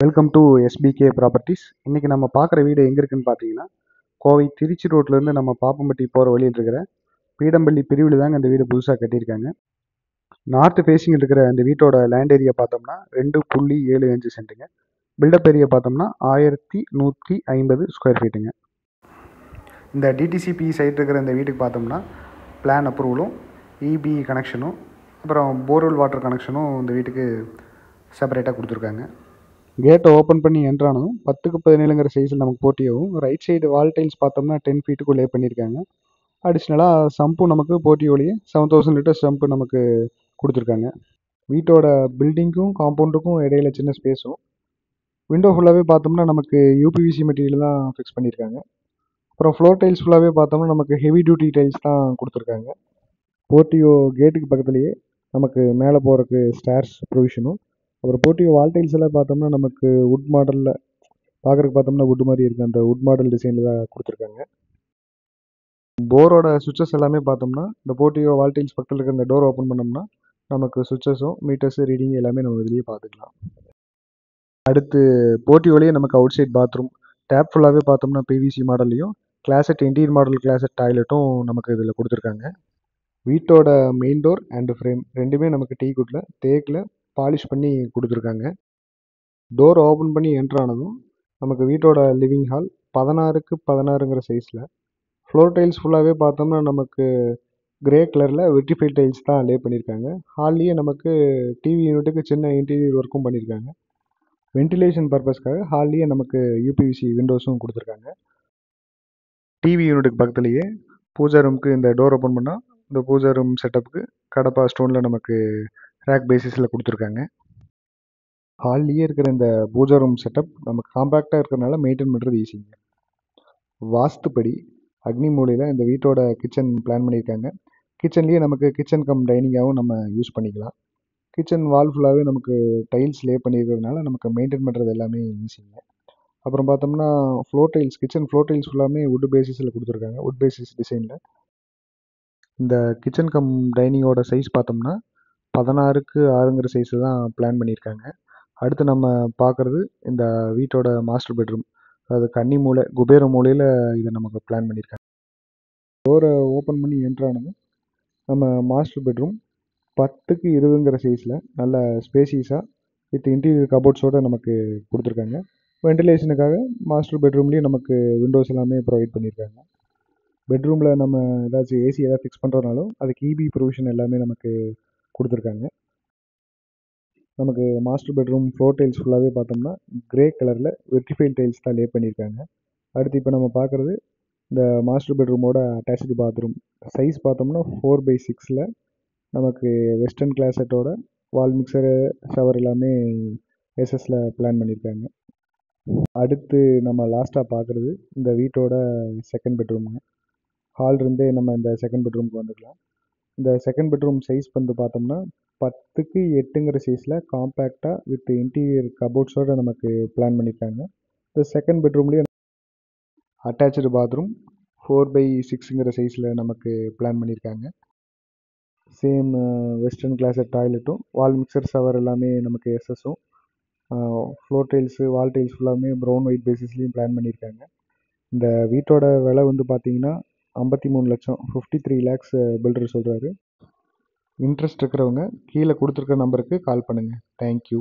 Welcome to SPK properties. இன்றைக்கி நம்ம பார்க்குற வீடு எங்கே இருக்குன்னு பார்த்தீங்கன்னா, கோவை திருச்சி ரோட்லேருந்து நம்ம பாப்பம்பட்டி போகிற வழியில் இருக்கிற பீடம்பள்ளி பிரிவில் தாங்க இந்த வீடு புதுசாக கட்டியிருக்காங்க. நார்த் ஃபேஸிங் இருக்கிற இந்த வீட்டோட லேண்ட் ஏரியா பார்த்தோம்னா 2.75 சென்ட்டுங்க. பில்டப் ஏரியா பார்த்தோம்னா 1150 ஸ்கொயர் ஃபீட்டுங்க. இந்த டிடிசிபி சைட் இருக்கிற இந்த வீட்டுக்கு பார்த்தோம்னா பிளான் அப்ரூவலும் இபி கனெக்ஷனும் அப்புறம் போர்வெல் வாட்டர் கனெக்ஷனும் இந்த வீட்டுக்கு செப்பரேட்டாக கொடுத்துருக்காங்க. கேட்டை ஓப்பன் பண்ணி என்ட்ரானதும் 10க்கு 17ங்கிற சைஸில் நமக்கு போட்டியாகவும் ரைட் சைடு வால் டைல்ஸ் பார்த்தோம்னா 10 ஃபீட்டுக்கு லே பண்ணியிருக்காங்க. அடிஷ்னலாக சம்பும் நமக்கு போட்டியோடையே 7000 லிட்டர் சம்பு நமக்கு கொடுத்துருக்காங்க. வீட்டோட பில்டிங்க்கும் காம்பவுண்டுக்கும் இடையில சின்ன ஸ்பேஸும் விண்டோ ஃபுல்லாகவே பார்த்தோம்னா நமக்கு யூபிவிசி மெட்டீரியல் தான் ஃபிக்ஸ் பண்ணியிருக்காங்க. அப்புறம் ஃப்ளோர் டைல்ஸ் ஃபுல்லாகவே பார்த்தோம்னா நமக்கு ஹெவி டியூட்டி டைல்ஸ் தான் கொடுத்துருக்காங்க. போர்ட்டியோ கேட்டுக்கு பக்கத்துலேயே நமக்கு மேலே போகிறதுக்கு ஸ்டேர்ஸ் ப்ரொவிஷனும், அப்புறம் போர்ட்டியோ வால் டைல்ஸ் எல்லாம் பார்த்தோம்னா நமக்கு வுட் மாடலில் பார்க்குறதுக்கு பார்த்தோம்னா வுட் மாதிரி இருக்குது, அந்த வுட் மாடல் டிசைனில் தான் கொடுத்துருக்காங்க. போரோட சுவிச்சஸ் எல்லாமே பார்த்தோம்னா இந்த போர்ட்டியோ வால் டைல்ஸ் பக்கத்தில் இருக்கிற இந்த டோர் ஓப்பன் பண்ணோம்னா நமக்கு சுவிச்சஸும் மீட்டர்ஸு ரீடிங் எல்லாமே நம்ம இதுலேயே பார்த்துக்கலாம். அடுத்து போர்ட்டியோலேயே நமக்கு அவுட் சைட் பாத்ரூம் டேப் ஃபுல்லாகவே பார்த்தோம்னா பிவிசி மாடல்லையும் கிளாசட் இன்டீரியர் மாடல் கிளாசட் டாய்லெட்டும் நமக்கு இதில் கொடுத்துருக்காங்க. வீட்டோட மெயின் டோர் அண்டு ஃப்ரேம் ரெண்டுமே நமக்கு டீ குட்டில் தேக்கில் பாலிஷ் பண்ணி கொடுத்துருக்காங்க. டோர் ஓப்பன் பண்ணி என்ட்ரானதும் நமக்கு வீட்டோட லிவிங் ஹால் 16க்கு 16ங்கிற சைஸில் ஃப்ளோர் டைல்ஸ் ஃபுல்லாகவே பார்த்தோம்னா நமக்கு கிரே கலரில் வெர்டிஃபைட் டைல்ஸ் தான் லே பண்ணியிருக்காங்க. ஹால்லேயே நமக்கு டிவி யூனிட்டுக்கு சின்ன இன்டீரியர் ஒர்க்கும் பண்ணியிருக்காங்க. வென்டிலேஷன் பர்பஸ்க்காக ஹால்லேயே நமக்கு யூபிவிசி விண்டோஸும் கொடுத்துருக்காங்க. டிவி யூனிட்டுக்கு பக்கத்துலேயே பூஜா ரூமுக்கு இந்த டோர் ஓப்பன் பண்ணால் இந்த பூஜா ரூம் செட்டப்புக்கு கடப்பா ஸ்டோனில் நமக்கு ரேக் பேசிஸில் கொடுத்துருக்காங்க. ஹால்லேயே இருக்கிற இந்த பூஜா ரூம் செட்டப் நமக்கு காம்பேக்டாக இருக்கிறனால மெயின்டைன் பண்ணுறது ஈஸிங்க. வாஸ்துப்படி அக்னி மூலையில் இந்த வீட்டோட கிச்சன் பிளான் பண்ணியிருக்காங்க. கிச்சன்லேயே நமக்கு கிச்சன் கம் டைனிங்காகவும் நம்ம யூஸ் பண்ணிக்கலாம். கிச்சன் வால் ஃபுல்லாகவே நமக்கு டைல்ஸ் லே பண்ணியிருக்கிறதுனால நமக்கு மெயின்டைன் பண்ணுறது எல்லாமே ஈஸிங்க. அப்புறம் பார்த்தோம்னா floor tiles kitchen floor tiles ஃபுல்லாமே வுட் பேசிஸில் கொடுத்துருக்காங்க, வுட் பேசிஸ் டிசைனில். இந்த கிச்சன் கம் டைனிங்கோட சைஸ் பார்த்தோம்னா 16க்கு 6ங்கிற சைஸில் தான் பிளான் பண்ணியிருக்காங்க. அடுத்து நம்ம பார்க்குறது இந்த வீட்டோட மாஸ்டர் பெட்ரூம், அதாவது கன்னி மூலை குபேர மூலையில் இதை நமக்கு பிளான் பண்ணியிருக்காங்க. டோரை ஓப்பன் பண்ணி என்ட்ரானது நம்ம மாஸ்டர் பெட்ரூம் 10க்கு 20ங்கிற சைஸில் நல்ல ஸ்பேசியஸாக வித் இன்டீரியர் கபோர்ட்ஸோடு நமக்கு கொடுத்துருக்காங்க. வென்டிலேஷனுக்காக மாஸ்டர் பெட்ரூம்லேயும் நமக்கு விண்டோஸ் எல்லாமே ப்ரொவைட் பண்ணியிருக்காங்க. பெட்ரூமில் நம்ம ஏதாச்சும் ஏசி ஏதாவது ஃபிக்ஸ் பண்ணுறதுனாலும் அதுக்கு இபி ப்ரொவிஷன் எல்லாமே நமக்கு கொடுத்துருக்காங்க. நமக்கு மாஸ்டர் பெட்ரூம் ஃப்ளோர் டைல்ஸ் ஃபுல்லாகவே பார்த்தோம்னா கிரே கலரில் வெர்டிஃபைட் டைல்ஸ் தான் லே பண்ணியிருக்காங்க. அடுத்து இப்போ நம்ம பார்க்குறது இந்த மாஸ்டர் பெட்ரூமோட அட்டாச்சு பாத்ரூம். சைஸ் பார்த்தோம்னா 4/6 நமக்கு வெஸ்டர்ன் கிளாசட்டோட வால் மிக்சரு ஷவர் எல்லாமே எஸ்எஸ்ல பிளான் பண்ணியிருக்காங்க. அடுத்து நம்ம லாஸ்ட்டாக பார்க்குறது இந்த வீட்டோட செகண்ட் பெட்ரூமுங்க. ஹால் இருந்தே நம்ம இந்த செகண்ட் பெட்ரூமுக்கு வந்துக்கலாம். இந்த செகண்ட் பெட்ரூம் சைஸ் வந்து பார்த்தோம்னா 10க்கு 8ங்கிற சைஸில் காம்பேக்டாக வித் இன்டீரியர் கபோர்ட்ஸோடு நமக்கு பிளான் பண்ணியிருக்காங்க. இந்த செகண்ட் பெட்ரூம்லேயே அட்டாச்சு பாத்ரூம் 4/6ங்கிற சைஸில் நமக்கு பிளான் பண்ணியிருக்காங்க. சேம் வெஸ்டர்ன் கிளாஸட் டாய்லெட்டும் வால் மிக்சர் ஷவர் எல்லாமே நமக்கு எஸ்எஸும், ஃப்ளோர் டைல்ஸு வால் டைல்ஸ் ஃபுல்லாமே ப்ரௌன் ஒயிட் பேசிஸ்லேயும் பிளான் பண்ணியிருக்காங்க. இந்த வீட்டோட விலை வந்து பார்த்தீங்கன்னா 53 லட்சம் 53 lakhs பில்டர் சொல்கிறாரு. இன்ட்ரெஸ்ட் இருக்கிறவங்க கீழே கொடுத்துருக்க நம்பருக்கு கால் பண்ணுங்கள். தேங்க்யூ.